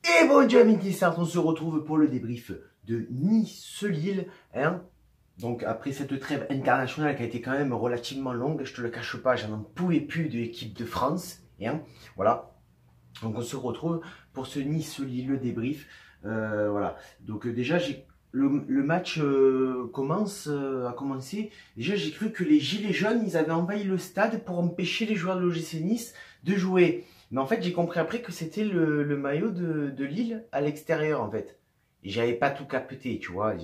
Et bon Dieu amis Start, on se retrouve pour le débrief de Nice-Lille. Hein. Donc après cette trêve internationale qui a été quand même relativement longue, je te le cache pas, j'en pouvais plus de l'équipe de France. Hein. Voilà. Donc on se retrouve pour ce Nice-Lille, le débrief. Voilà. Donc déjà le match a commencé. Déjà j'ai cru que les gilets jaunes ils avaient envahi le stade pour empêcher les joueurs de l'OGC Nice de jouer. Mais en fait, j'ai compris après que c'était le maillot de Lille à l'extérieur, en fait. Et j'avais pas tout capté, tu vois.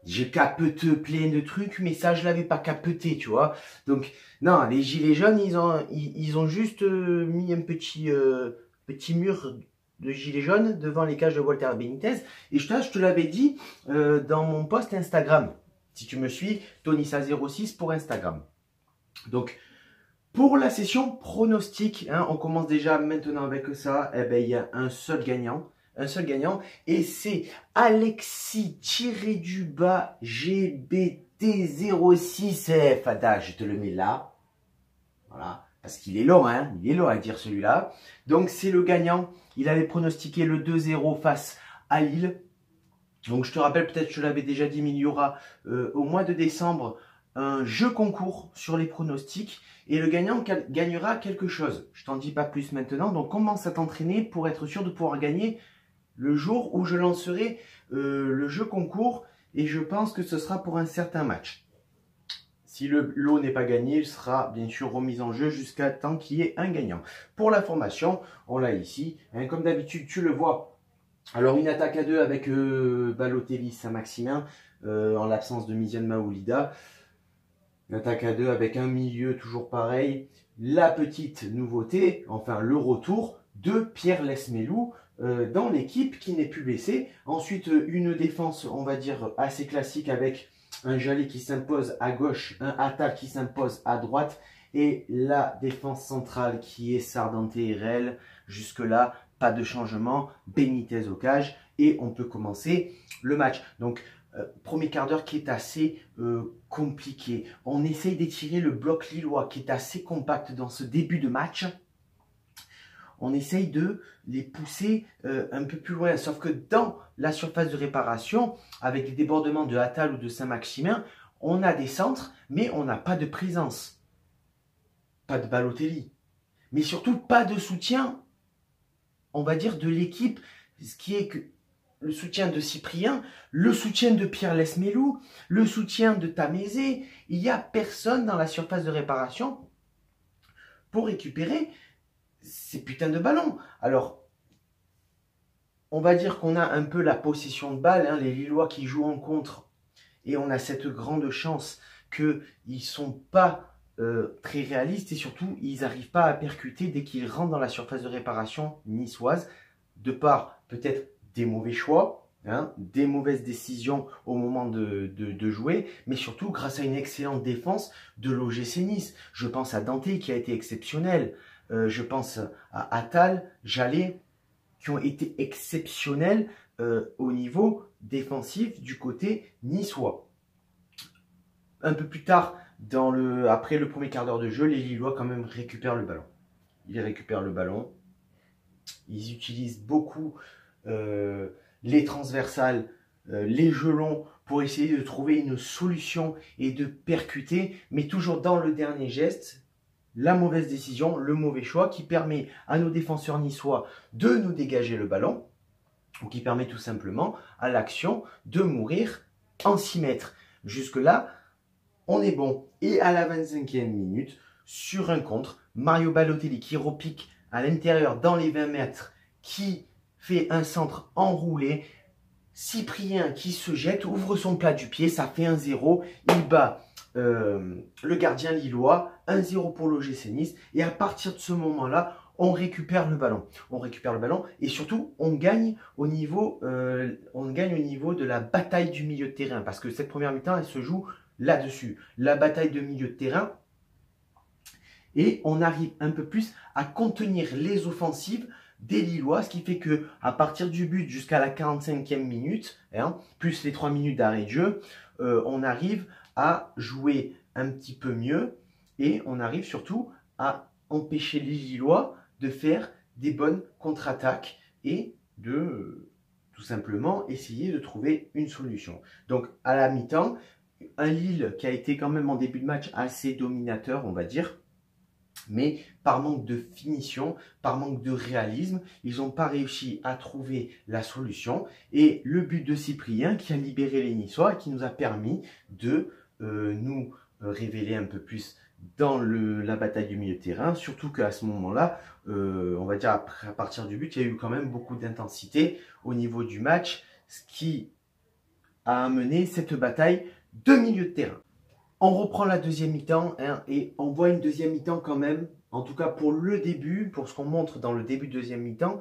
J'ai capté plein de trucs, mais ça, je l'avais pas capté, tu vois. Donc, non, les gilets jaunes, ils ont juste mis un petit mur de gilets jaunes devant les cages de Walter Benitez. Et je te l'avais dit dans mon post Instagram. Si tu me suis, Tonissa06 pour Instagram. Donc, pour la session pronostic, hein, on commence déjà maintenant avec ça. Eh ben, il y a un seul gagnant. Un seul gagnant. Et c'est Alexis-du-bas GBT06. Fada, je te le mets là. Voilà. Parce qu'il est long, hein. Il est long à dire celui-là. Donc, c'est le gagnant. Il avait pronostiqué le 2-0 face à Lille. Donc, je te rappelle, peut-être que je l'avais déjà dit, mais il y aura au mois de décembre un jeu concours sur les pronostics et le gagnant gagnera quelque chose. Je t'en dis pas plus maintenant. Donc, commence à t'entraîner pour être sûr de pouvoir gagner le jour où je lancerai le jeu concours et je pense que ce sera pour un certain match. Si le lot n'est pas gagné, il sera bien sûr remis en jeu jusqu'à temps qu'il y ait un gagnant. Pour la formation, on l'a ici. Hein, comme d'habitude, tu le vois. Alors, une attaque à deux avec Balotelli, Saint-Maximin, en l'absence de Miziane Maoulida. Une attaque à deux avec un milieu toujours pareil. La petite nouveauté, enfin le retour de Pierre Lesmelou dans l'équipe qui n'est plus blessé. Ensuite, une défense, on va dire, assez classique avec un Jallet qui s'impose à gauche, un Atal qui s'impose à droite et la défense centrale qui est Sardante et Rel. Jusque-là, pas de changement. Benitez au cage et on peut commencer le match. Donc, premier quart d'heure qui est assez compliqué. On essaye d'étirer le bloc lillois qui est assez compact dans ce début de match. On essaye de les pousser un peu plus loin. Sauf que dans la surface de réparation, avec les débordements de Attal ou de Saint-Maximin, on a des centres, mais on n'a pas de présence. Pas de Balotelli. Mais surtout, pas de soutien, on va dire, de l'équipe. Ce qui est que le soutien de Cyprien, le soutien de Pierre Lesmelou, le soutien de Tamézé. Il n'y a personne dans la surface de réparation pour récupérer ces putains de ballons. Alors, on va dire qu'on a un peu la possession de balle, hein, les Lillois qui jouent en contre, et on a cette grande chance qu'ils ne sont pas très réalistes, et surtout, ils n'arrivent pas à percuter dès qu'ils rentrent dans la surface de réparation niçoise, de par peut-être des mauvais choix, hein, des mauvaises décisions au moment de jouer, mais surtout grâce à une excellente défense de l'OGC Nice. Je pense à Dante qui a été exceptionnel, je pense à Attal, Jallet, qui ont été exceptionnels au niveau défensif du côté niçois. Un peu plus tard, après le premier quart d'heure de jeu, les Lillois quand même récupèrent le ballon. Ils récupèrent le ballon. Ils utilisent beaucoup les transversales, les jeux longs pour essayer de trouver une solution et de percuter, mais toujours dans le dernier geste, la mauvaise décision, le mauvais choix qui permet à nos défenseurs niçois de nous dégager le ballon, ou qui permet tout simplement à l'action de mourir en 6 mètres. Jusque-là, on est bon. Et à la 25e minute, sur un contre, Mario Balotelli qui repique à l'intérieur dans les 20 mètres, qui fait un centre enroulé. Cyprien qui se jette, ouvre son plat du pied, ça fait 1-0. Il bat le gardien lillois, 1-0 pour l'OGC Nice. Et à partir de ce moment-là, on récupère le ballon. On récupère le ballon et surtout, on gagne au niveau de la bataille du milieu de terrain. Parce que cette première mi-temps, elle se joue là-dessus. La bataille de milieu de terrain. Et on arrive un peu plus à contenir les offensives des Lillois, ce qui fait que à partir du but jusqu'à la 45e minute, hein, plus les 3 minutes d'arrêt de jeu, on arrive à jouer un petit peu mieux et on arrive surtout à empêcher les Lillois de faire des bonnes contre-attaques et de tout simplement essayer de trouver une solution. Donc à la mi-temps, un Lille qui a été quand même en début de match assez dominateur, on va dire, mais par manque de finition, par manque de réalisme, ils n'ont pas réussi à trouver la solution. Et le but de Cyprien qui a libéré les Niçois et qui nous a permis de nous révéler un peu plus dans la bataille du milieu de terrain, surtout qu'à ce moment-là, on va dire à partir du but, il y a eu quand même beaucoup d'intensité au niveau du match, ce qui a amené cette bataille de milieu de terrain. On reprend la deuxième mi-temps et on voit une deuxième mi-temps quand même, en tout cas pour le début, pour ce qu'on montre dans le début de deuxième mi-temps,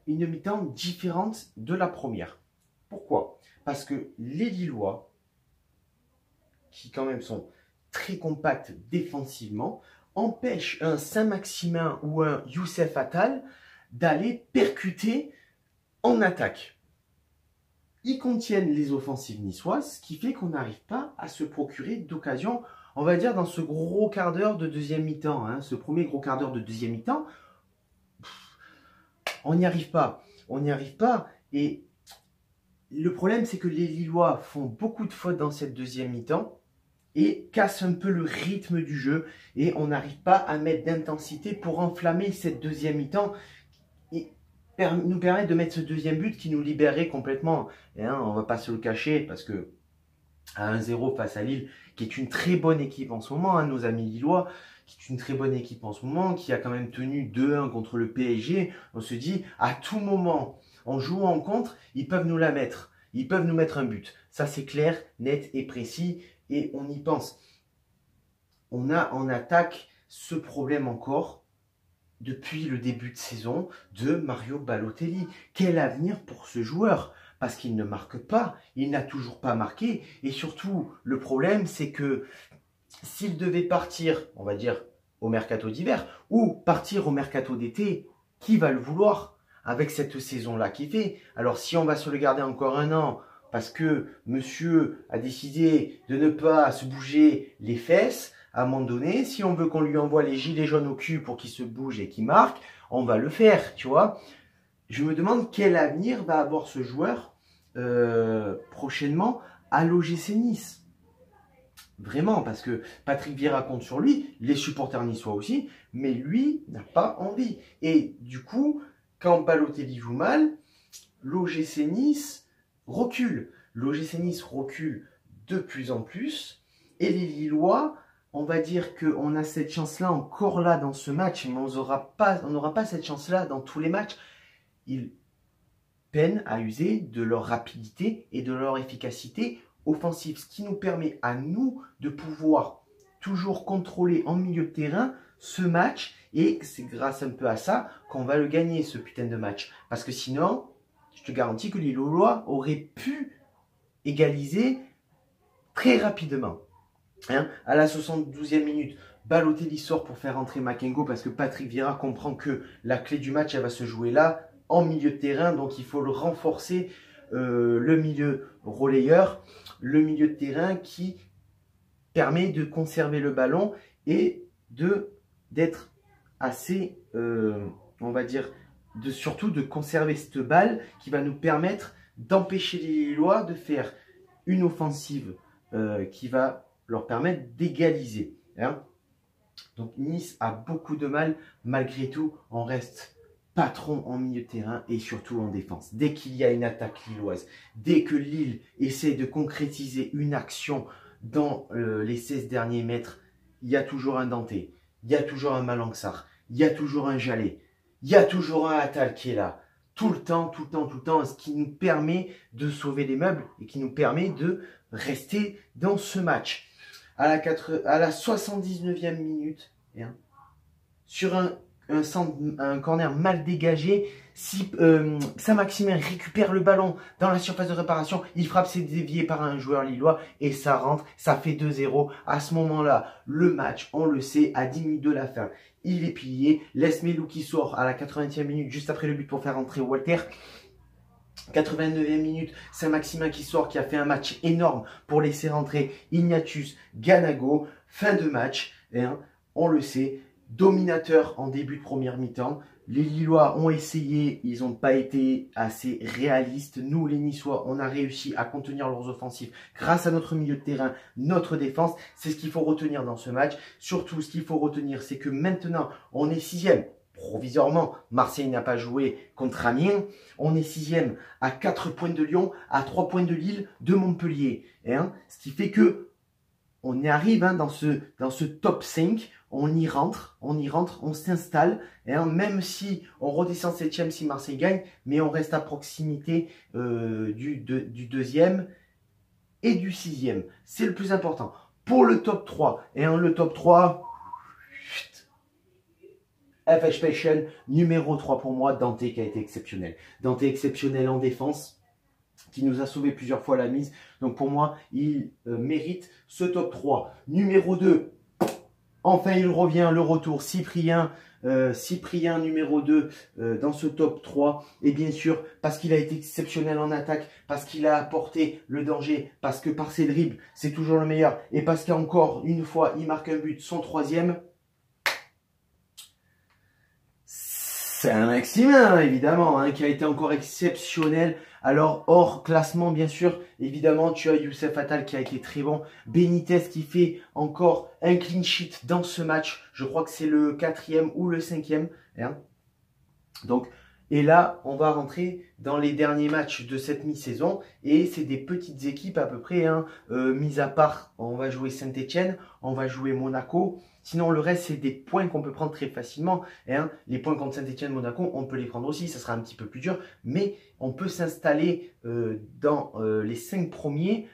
une mi-temps différente de la première. Pourquoi? Parce que les Lillois, qui quand même sont très compacts défensivement, empêchent un Saint-Maximin ou un Youssef Attal d'aller percuter en attaque. Ils contiennent les offensives niçoises, ce qui fait qu'on n'arrive pas à se procurer d'occasion, on va dire dans ce gros quart d'heure de deuxième mi-temps, ce premier gros quart d'heure de deuxième mi-temps, on n'y arrive pas. On n'y arrive pas. Et le problème, c'est que les Lillois font beaucoup de fautes dans cette deuxième mi-temps et cassent un peu le rythme du jeu. Et on n'arrive pas à mettre d'intensité pour enflammer cette deuxième mi-temps et nous permettre de mettre ce deuxième but qui nous libérerait complètement. Et on ne va pas se le cacher parce que à 1-0 face à Lille, qui est une très bonne équipe en ce moment, nos amis lillois, qui est une très bonne équipe en ce moment, qui a quand même tenu 2-1 contre le PSG, on se dit à tout moment, en jouant en contre, ils peuvent nous la mettre. Ils peuvent nous mettre un but. Ça c'est clair, net et précis et on y pense. On a en attaque ce problème encore depuis le début de saison de Mario Balotelli. Quel avenir pour ce joueur? Parce qu'il ne marque pas, il n'a toujours pas marqué. Et surtout, le problème, c'est que s'il devait partir, on va dire, au mercato d'hiver, ou partir au mercato d'été, qui va le vouloir avec cette saison-là qu'il fait? Alors si on va se le garder encore un an, parce que monsieur a décidé de ne pas se bouger les fesses, à un moment donné, si on veut qu'on lui envoie les gilets jaunes au cul pour qu'il se bouge et qu'il marque, on va le faire, tu vois. Je me demande quel avenir va avoir ce joueur prochainement à l'OGC Nice. Vraiment, parce que Patrick Vieira compte sur lui, les supporters niçois aussi, mais lui n'a pas envie. Et du coup, quand Balotelli joue mal, l'OGC Nice recule. L'OGC Nice recule de plus en plus, et les Lillois, on va dire qu'on a cette chance-là encore là dans ce match, mais on n'aura pas cette chance-là dans tous les matchs. Ils peinent à user de leur rapidité et de leur efficacité offensive, ce qui nous permet à nous de pouvoir toujours contrôler en milieu de terrain ce match, et c'est grâce un peu à ça qu'on va le gagner, ce putain de match. Parce que sinon, je te garantis que les Lillois auraient pu égaliser très rapidement. À la 72e minute, Balotelli sort pour faire entrer Makengo parce que Patrick Vieira comprend que la clé du match, elle va se jouer là, en milieu de terrain. Donc il faut le renforcer, le milieu relayeur, le milieu de terrain qui permet de conserver le ballon et d'être assez, on va dire, surtout de conserver cette balle qui va nous permettre d'empêcher les Lillois de faire une offensive qui va leur permettre d'égaliser. Donc Nice a beaucoup de mal, malgré tout, on reste patron en milieu de terrain et surtout en défense. Dès qu'il y a une attaque lilloise, dès que Lille essaie de concrétiser une action dans les 16 derniers mètres, il y a toujours un Danté, il y a toujours un Malang Sarr, il y a toujours un Jallet, il y a toujours un Attal qui est là. Tout le temps, ce qui nous permet de sauver les meubles et qui nous permet de rester dans ce match. À la 79e minute, sur un corner mal dégagé, si Saint-Maximin récupère le ballon dans la surface de réparation, il frappe, c'est dévié par un joueur lillois et ça rentre, ça fait 2-0. À ce moment-là, le match, on le sait, à 10 minutes de la fin, il est plié. Lesmelou qui sort à la 80e minute, juste après le but pour faire entrer Walter. 89e minute, Saint-Maximin qui sort, qui a fait un match énorme pour laisser rentrer Ignatius Ganago. Fin de match, on le sait, dominateur en début de première mi-temps, Les Lillois ont essayé, ils n'ont pas été assez réalistes. Nous, les Niçois, on a réussi à contenir leurs offensifs grâce à notre milieu de terrain, notre défense. C'est ce qu'il faut retenir dans ce match. Surtout, ce qu'il faut retenir, c'est que maintenant, on est sixième. Provisoirement, Marseille n'a pas joué contre Amiens. On est sixième à 4 points de Lyon, à 3 points de Lille, de Montpellier. Ce qui fait que on y arrive dans ce top 5, on y rentre, on s'installe, même si on redescend 7e si Marseille gagne, mais on reste à proximité du deuxième et du 6e. C'est le plus important. Pour le top 3, le top 3, FH Passion, numéro 3 pour moi, Dante qui a été exceptionnel. Dante exceptionnel en défense, qui nous a sauvé plusieurs fois la mise. Donc pour moi, il mérite ce top 3. Numéro 2, enfin il revient, le retour, Cyprien. Cyprien numéro 2 dans ce top 3. Et bien sûr, parce qu'il a été exceptionnel en attaque, parce qu'il a apporté le danger, parce que par ses dribbles, c'est toujours le meilleur. Et parce qu'encore une fois, il marque un but, son 3e. C'est un Maximin, évidemment, qui a été encore exceptionnel. Alors, hors classement, bien sûr, évidemment, tu as Youssef Attal qui a été très bon. Benitez qui fait encore un clean sheet dans ce match. Je crois que c'est le 4e ou le 5e. Donc, et là, on va rentrer dans les derniers matchs de cette mi-saison. Et c'est des petites équipes à peu près. Mis à part, on va jouer Saint-Etienne, on va jouer Monaco. Sinon, le reste, c'est des points qu'on peut prendre très facilement. Les points contre Saint-Etienne, Monaco, on peut les prendre aussi. Ça sera un petit peu plus dur. Mais on peut s'installer dans les 5 premiers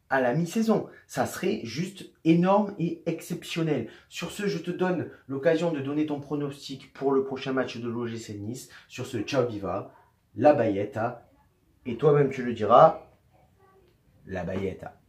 à la mi-saison. Ça serait juste énorme et exceptionnel. Sur ce, je te donne l'occasion de donner ton pronostic pour le prochain match de l'OGC Nice. Sur ce, ciao viva, la Bayetta. Et toi-même, tu le diras, la Bayetta.